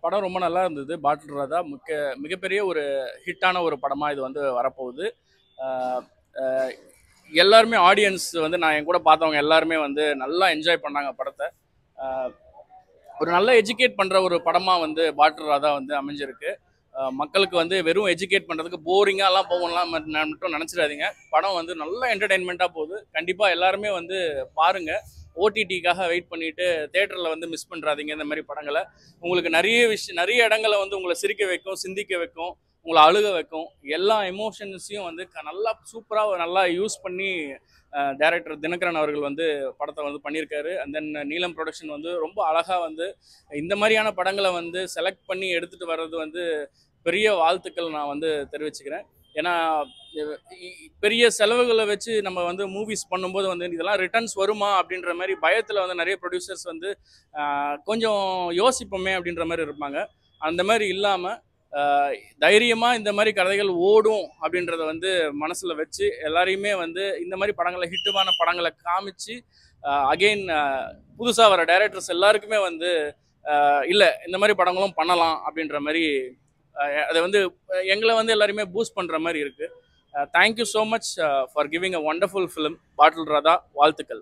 படம் ரொம்ப நல்லா இருந்தது. பாட்டில் ராதா மிகப்பெரிய ஒரு ஹிட்டான ஒரு படமா இது வந்து வரப்போகுது. அஹ் அஹ் எல்லாருமே ஆடியன்ஸ் வந்து நான் என் கூட பார்த்தவங்க எல்லாருமே வந்து நல்லா என்ஜாய் பண்ணாங்க படத்தை. அஹ் ஒரு நல்ல எஜுகேட் பண்ற ஒரு படமா வந்து பாட்டில் ராதா வந்து அமைஞ்சிருக்கு. மக்களுக்கு வந்து வெறும் எஜுகேட் பண்றதுக்கு போரிங்காலாம் போகலாம் மட்டும் நினைச்சிடாதீங்க. படம் வந்து நல்ல என்டர்டைன்மெண்ட்டாக போகுது. கண்டிப்பா எல்லாருமே வந்து பாருங்க. ஓடிடிக்காக வெயிட் பண்ணிட்டு தியேட்டரில் வந்து மிஸ் பண்ணுறாதீங்க இந்த மாதிரி படங்களை. உங்களுக்கு நிறைய இடங்களை வந்து உங்களை சிரிக்க வைக்கும், சிந்திக்க வைக்கும், உங்களை அழுக வைக்கும். எல்லா எமோஷன்ஸையும் வந்து நல்லா சூப்பராக நல்லா யூஸ் பண்ணி டைரக்டர் தினகரன் அவர்கள் வந்து படத்தை வந்து பண்ணியிருக்காரு. அண்ட் தென் நீலம் ப்ரொடக்ஷன் வந்து ரொம்ப அழகாக வந்து இந்த மாதிரியான படங்களை வந்து செலக்ட் பண்ணி எடுத்துகிட்டு வர்றது வந்து பெரிய வாழ்த்துக்கள் நான் வந்து தெரிவிச்சுக்கிறேன். ஏன்னா பெரிய செலவுகளை வச்சு நம்ம வந்து மூவிஸ் பண்ணும்போது வந்து இதெல்லாம் ரிட்டர்ன்ஸ் வருமா அப்படின்ற மாதிரி பயத்தில் வந்து நிறைய ப்ரொடியூசர்ஸ் வந்து கொஞ்சம் யோசிப்போமே அப்படின்ற மாதிரி இருப்பாங்க. அந்த மாதிரி இல்லாமல் தைரியமாக இந்த மாதிரி கதைகள் ஓடும் அப்படின்றத வந்து மனசில் வச்சு எல்லாரையுமே வந்து இந்த மாதிரி படங்களை ஹிட்டுவான படங்களை காமிச்சு அகெயின் புதுசாக வர டைரக்டர்ஸ் எல்லாருக்குமே வந்து இல்லை இந்த மாதிரி படங்களும் பண்ணலாம் அப்படின்ற மாதிரி அதை வந்து எங்களை வந்து எல்லாருமே பூஸ்ட் பண்ணுற மாதிரி இருக்குது. Thank you so much for giving a wonderful film bottle Radha. வாழ்த்துக்கள்.